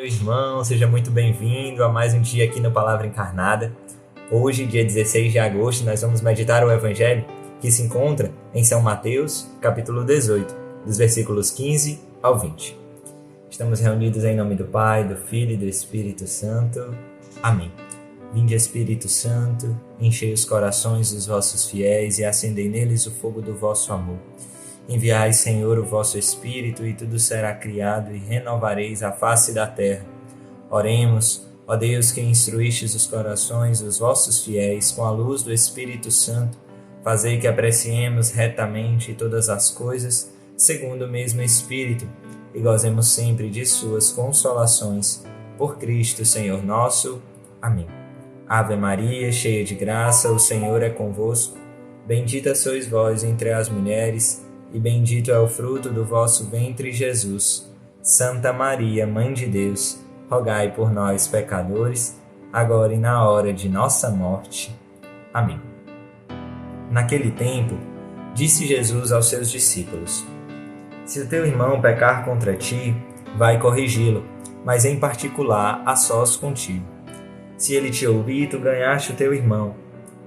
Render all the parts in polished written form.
irmão, seja muito bem-vindo a mais um dia aqui no Palavra Encarnada. Hoje, dia 16 de agosto, nós vamos meditar o Evangelho que se encontra em São Mateus, capítulo 18, dos versículos 15 ao 20. Estamos reunidos em nome do Pai, do Filho e do Espírito Santo. Amém. Vinde, Espírito Santo, enchei os corações dos vossos fiéis e acendei neles o fogo do vosso amor. Enviai, Senhor, o vosso Espírito, e tudo será criado, e renovareis a face da terra. Oremos, ó Deus, que instruístes os corações dos vossos fiéis com a luz do Espírito Santo, fazei que apreciemos retamente todas as coisas, segundo o mesmo Espírito, e gozemos sempre de suas consolações. Por Cristo, Senhor nosso. Amém. Ave Maria, cheia de graça, o Senhor é convosco. Bendita sois vós entre as mulheres, e bendito é o fruto do vosso ventre, Jesus. Santa Maria, Mãe de Deus, rogai por nós, pecadores, agora e na hora de nossa morte. Amém. Naquele tempo, disse Jesus aos seus discípulos: Se o teu irmão pecar contra ti, vai corrigi-lo, mas em particular a sós contigo. Se ele te ouvir, tu ganhaste o teu irmão.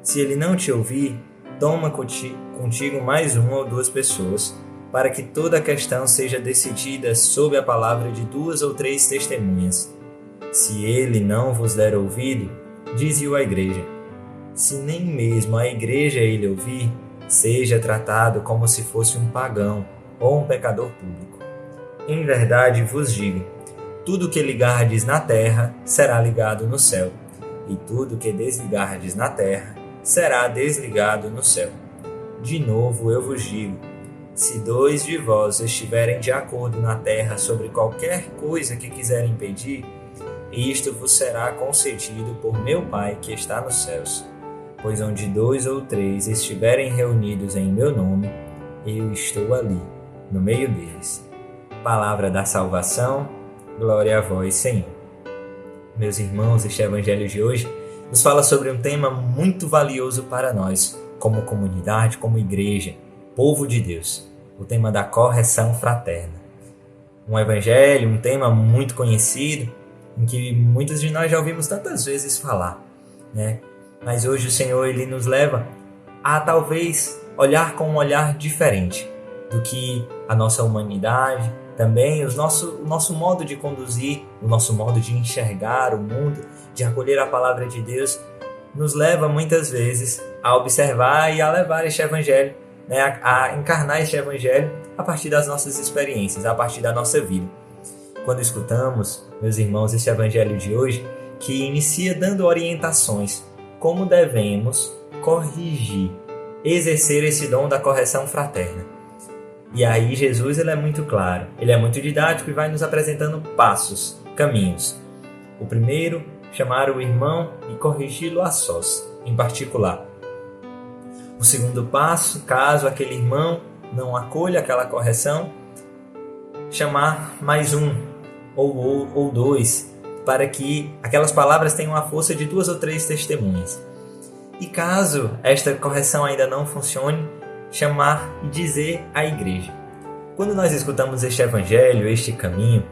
Se ele não te ouvir, toma contigo mais uma ou duas pessoas, para que toda a questão seja decidida sob a palavra de 2 ou 3 testemunhas. Se ele não vos der ouvido, dize-o à igreja. Se nem mesmo a igreja ele ouvir, seja tratado como se fosse um pagão ou um pecador público. Em verdade vos digo, tudo que ligardes na terra será ligado no céu, e tudo que desligardes na terra será desligado no céu. De novo eu vos digo, se 2 de vós estiverem de acordo na terra sobre qualquer coisa que quiserem pedir, isto vos será concedido por meu Pai que está nos céus. Pois onde 2 ou 3 estiverem reunidos em meu nome, eu estou ali, no meio deles. Palavra da salvação, glória a vós, Senhor. Meus irmãos, este Evangelho de hoje nos fala sobre um tema muito valioso para nós, como comunidade, como igreja, povo de Deus, o tema da correção fraterna. Um evangelho, um tema muito conhecido, em que muitos de nós já ouvimos tantas vezes falar, né? Mas hoje o Senhor ele nos leva a talvez olhar com um olhar diferente do que a nossa humanidade, também o nosso modo de conduzir, o nosso modo de enxergar o mundo, de acolher a palavra de Deus, nos leva muitas vezes a observar e a levar este evangelho, né, a encarnar este evangelho a partir das nossas experiências, a partir da nossa vida. Quando escutamos, meus irmãos, este evangelho de hoje, que inicia dando orientações, como devemos corrigir, exercer esse dom da correção fraterna. E aí Jesus ele é muito claro, ele é muito didático e vai nos apresentando passos, caminhos. O primeiro, chamar o irmão e corrigi-lo a sós, em particular. O segundo passo, caso aquele irmão não acolha aquela correção, chamar mais um ou 2, para que aquelas palavras tenham a força de 2 ou 3 testemunhas. E caso esta correção ainda não funcione, chamar e dizer à igreja. Quando nós escutamos este evangelho, este caminho,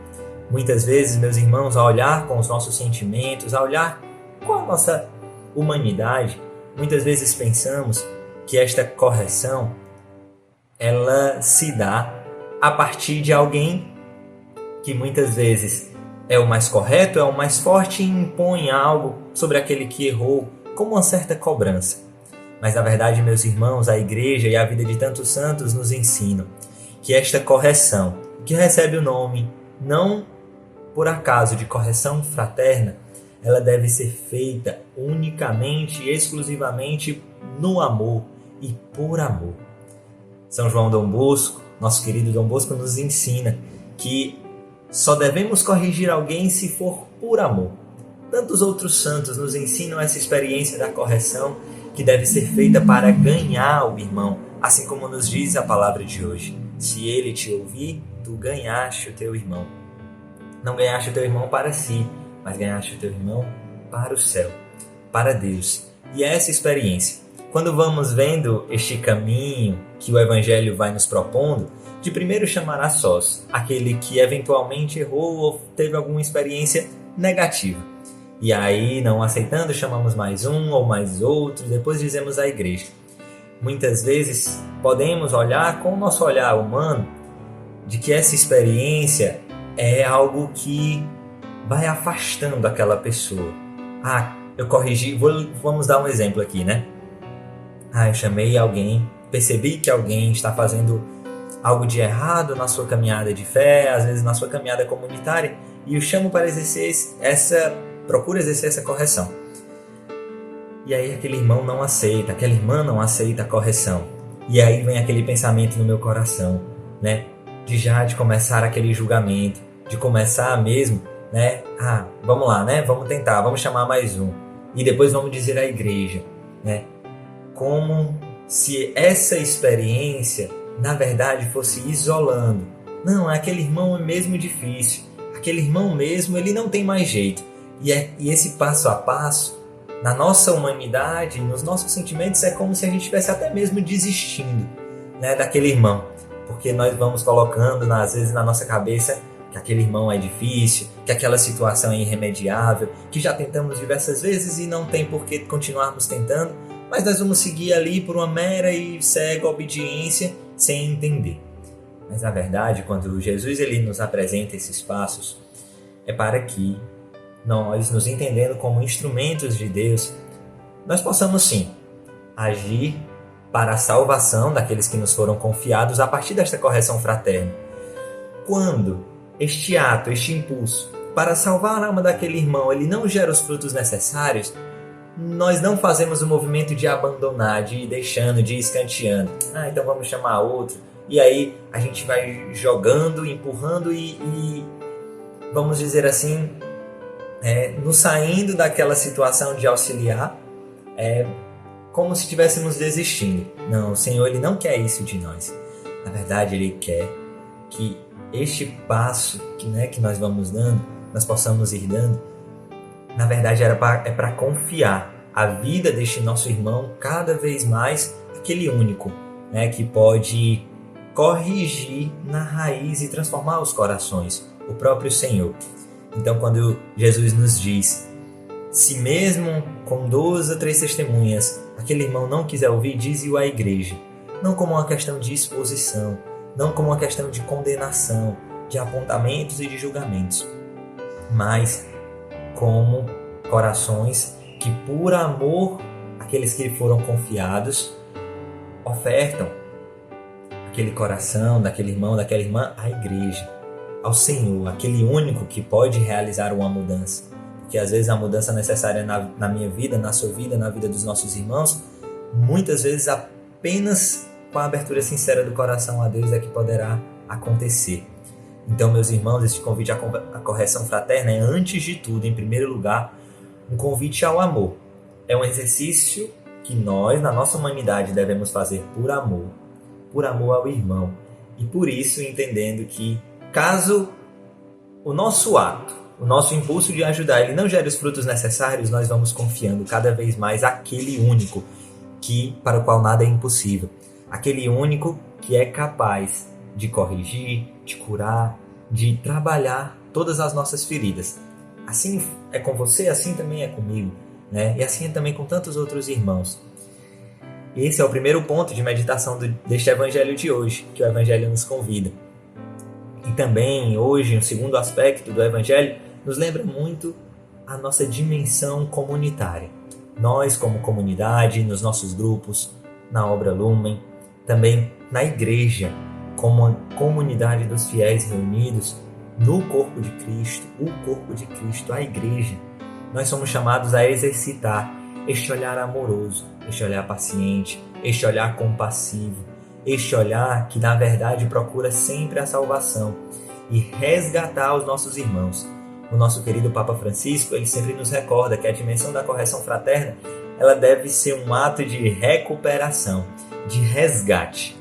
muitas vezes, meus irmãos, ao olhar com os nossos sentimentos, ao olhar com a nossa humanidade, muitas vezes pensamos que esta correção, ela se dá a partir de alguém que muitas vezes é o mais correto, é o mais forte e impõe algo sobre aquele que errou, como uma certa cobrança. Mas, na verdade, meus irmãos, a igreja e a vida de tantos santos nos ensinam que esta correção, que recebe o nome, não por acaso, de correção fraterna, ela deve ser feita unicamente e exclusivamente no amor e por amor. São João Dom Bosco, nosso querido Dom Bosco, nos ensina que só devemos corrigir alguém se for por amor. Tantos outros santos nos ensinam essa experiência da correção que deve ser feita para ganhar o irmão, assim como nos diz a palavra de hoje. Se ele te ouvir, tu ganhaste o teu irmão. Não ganhaste o teu irmão para si, mas ganhaste o teu irmão para o céu, para Deus. E é essa experiência. quando vamos vendo este caminho que o Evangelho vai nos propondo, de primeiro chamar a sós aquele que eventualmente errou ou teve alguma experiência negativa. E aí, não aceitando, chamamos mais um ou mais outro, depois dizemos à igreja. Muitas vezes podemos olhar com o nosso olhar humano de que essa experiência é algo que vai afastando aquela pessoa. Eu corrigi, vamos dar um exemplo aqui, né? Eu chamei alguém, percebi que alguém está fazendo algo de errado na sua caminhada de fé, às vezes na sua caminhada comunitária, e o chamo para procura exercer essa correção. E aí aquele irmão não aceita, aquela irmã não aceita a correção. E aí vem aquele pensamento no meu coração, né? De começar aquele julgamento, de começar mesmo, né? Vamos lá, né? Vamos tentar, vamos chamar mais um. E depois vamos dizer à igreja, né? Como se essa experiência, na verdade, fosse isolando. Não, aquele irmão é mesmo difícil. Aquele irmão mesmo, ele não tem mais jeito. E esse passo a passo, na nossa humanidade, nos nossos sentimentos, é como se a gente estivesse até mesmo desistindo, né, daquele irmão. Porque nós vamos colocando, às vezes, na nossa cabeça que aquele irmão é difícil, que aquela situação é irremediável, que já tentamos diversas vezes e não tem por que continuarmos tentando, mas nós vamos seguir ali por uma mera e cega obediência sem entender. Mas, na verdade, quando Jesus ele nos apresenta esses passos, é para que nós, nos entendendo como instrumentos de Deus, nós possamos sim agir para a salvação daqueles que nos foram confiados a partir desta correção fraterna. Quando este ato, este impulso para salvar a alma daquele irmão, ele não gera os frutos necessários, nós não fazemos o movimento de abandonar, de ir deixando, de ir escanteando. Então vamos chamar outro. E aí a gente vai jogando, empurrando e vamos dizer assim, nos saindo daquela situação de auxiliar, como se estivéssemos desistindo. Não, o Senhor ele não quer isso de nós. Na verdade, Ele quer que este passo que nós vamos dando, nós possamos ir dando, na verdade é para confiar a vida deste nosso irmão cada vez mais aquele único, que pode corrigir na raiz e transformar os corações, o próprio Senhor. Então, quando Jesus nos diz, se mesmo com 2 ou 3 testemunhas, aquele irmão não quiser ouvir, dize-o à igreja. Não como uma questão de exposição, não como uma questão de condenação, de apontamentos e de julgamentos, mas como corações que, por amor àqueles que foram confiados, ofertam aquele coração daquele irmão, daquela irmã à igreja, ao Senhor, aquele único que pode realizar uma mudança. Porque às vezes a mudança necessária na minha vida, na sua vida, na vida dos nossos irmãos, muitas vezes apenas com a abertura sincera do coração a Deus é que poderá acontecer. Então, meus irmãos, este convite à correção fraterna é, antes de tudo, em primeiro lugar, um convite ao amor. É um exercício que nós, na nossa humanidade, devemos fazer por amor ao irmão. E por isso, entendendo que, caso o nosso ato, o nosso impulso de ajudar, ele não gere os frutos necessários, nós vamos confiando cada vez mais àquele único para o qual nada é impossível. Aquele único que é capaz de corrigir, de curar, de trabalhar todas as nossas feridas. Assim é com você, assim também é comigo, E assim é também com tantos outros irmãos. Esse é o primeiro ponto de meditação deste Evangelho de hoje, que o Evangelho nos convida. E também, hoje, um segundo aspecto do Evangelho nos lembra muito a nossa dimensão comunitária. Nós, como comunidade, nos nossos grupos, na obra Lumen, também na igreja, como a comunidade dos fiéis reunidos no corpo de Cristo, o corpo de Cristo, a igreja, nós somos chamados a exercitar este olhar amoroso, este olhar paciente, este olhar compassivo, este olhar que na verdade procura sempre a salvação e resgatar os nossos irmãos. O nosso querido Papa Francisco, ele sempre nos recorda que a dimensão da correção fraterna, ela deve ser um ato de recuperação, de resgate,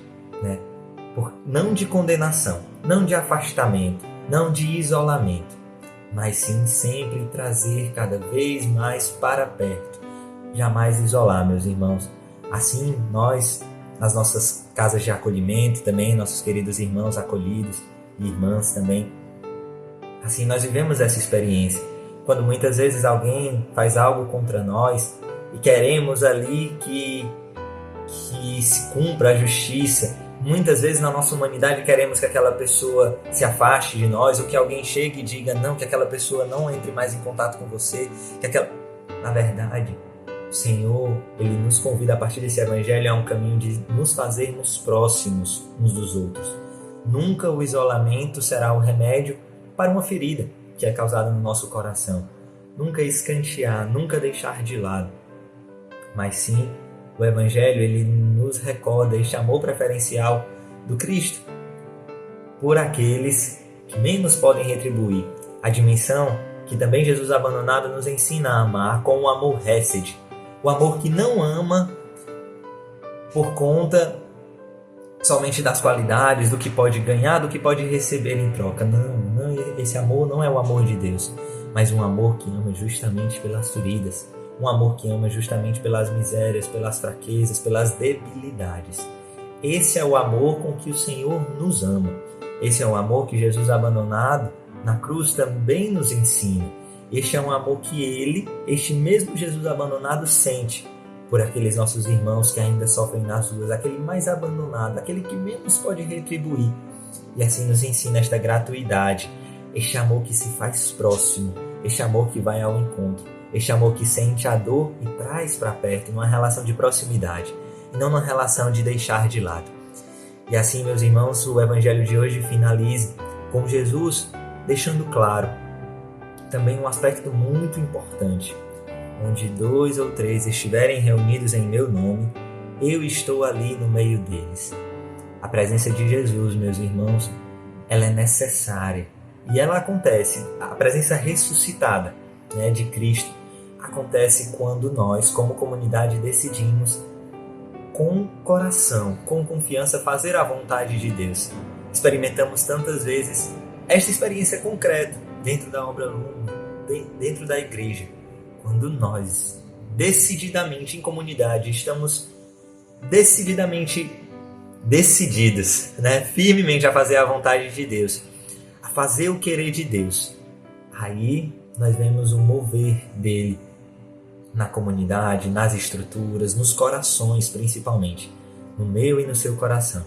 não de condenação, não de afastamento, não de isolamento, mas sim sempre trazer cada vez mais para perto. Jamais isolar, meus irmãos. Assim, nós, nas nossas casas de acolhimento também, nossos queridos irmãos acolhidos e irmãs também, assim nós vivemos essa experiência. Quando muitas vezes alguém faz algo contra nós e queremos ali que se cumpra a justiça, muitas vezes na nossa humanidade queremos que aquela pessoa se afaste de nós, ou que alguém chegue e diga não, que aquela pessoa não entre mais em contato com você, Na verdade, o Senhor, Ele nos convida a partir desse Evangelho a um caminho de nos fazermos próximos uns dos outros. Nunca o isolamento será o remédio para uma ferida que é causada no nosso coração. Nunca escantear, nunca deixar de lado. Mas sim, o Evangelho, ele nos recorda este amor preferencial do Cristo por aqueles que menos podem retribuir. A dimensão que também Jesus abandonado nos ensina a amar com o amor Hesed. O amor que não ama por conta somente das qualidades, do que pode ganhar, do que pode receber em troca. Não, esse amor não é o amor de Deus, mas um amor que ama justamente pelas feridas. Um amor que ama justamente pelas misérias, pelas fraquezas, pelas debilidades. Esse é o amor com que o Senhor nos ama. Esse é o amor que Jesus abandonado na cruz também nos ensina. Este é um amor que este mesmo Jesus abandonado, sente por aqueles nossos irmãos que ainda sofrem nas ruas, aquele mais abandonado, aquele que menos pode retribuir. E assim nos ensina esta gratuidade, este amor que se faz próximo, este amor que vai ao encontro. Este amor que sente a dor e traz para perto, numa relação de proximidade, e não numa relação de deixar de lado. E assim, meus irmãos, o Evangelho de hoje finaliza com Jesus deixando claro também um aspecto muito importante. Onde 2 ou 3 estiverem reunidos em meu nome, eu estou ali no meio deles. A presença de Jesus, meus irmãos, ela é necessária. E ela acontece, a presença ressuscitada, de Cristo, acontece quando nós, como comunidade, decidimos com coração, com confiança, fazer a vontade de Deus. Experimentamos tantas vezes esta experiência concreta dentro da obra Lumen, dentro da igreja, quando nós, decididamente em comunidade, estamos decididamente decididos, firmemente a fazer a vontade de Deus, a fazer o querer de Deus. Aí nós vemos o mover dele na comunidade, nas estruturas, nos corações principalmente, no meu e no seu coração.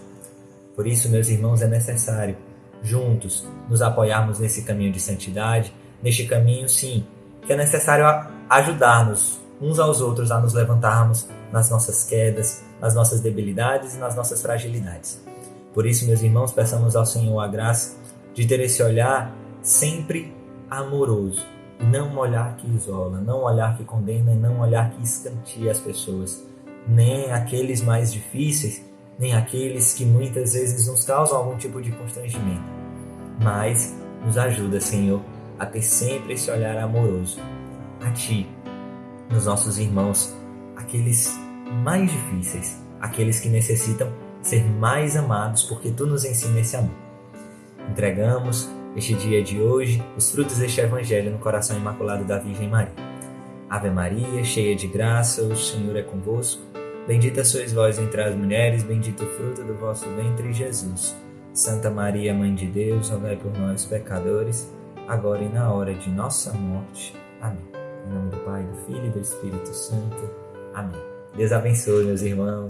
Por isso, meus irmãos, é necessário, juntos, nos apoiarmos nesse caminho de santidade, neste caminho, sim, que é necessário ajudar-nos uns aos outros a nos levantarmos nas nossas quedas, nas nossas debilidades e nas nossas fragilidades. Por isso, meus irmãos, peçamos ao Senhor a graça de ter esse olhar sempre amoroso, não um olhar que isola, não um olhar que condena, não um olhar que escanteia as pessoas, nem aqueles mais difíceis, nem aqueles que muitas vezes nos causam algum tipo de constrangimento, mas nos ajuda, Senhor, a ter sempre esse olhar amoroso a Ti, nos nossos irmãos, aqueles mais difíceis, aqueles que necessitam ser mais amados, porque Tu nos ensina esse amor. Entregamos este dia de hoje os frutos deste Evangelho no coração imaculado da Virgem Maria. Ave Maria, cheia de graça, o Senhor é convosco. Bendita sois vós entre as mulheres, bendito o fruto do vosso ventre, Jesus. Santa Maria, Mãe de Deus, rogai por nós, pecadores, agora e na hora de nossa morte. Amém. Em nome do Pai, do Filho e do Espírito Santo. Amém. Deus abençoe, meus irmãos.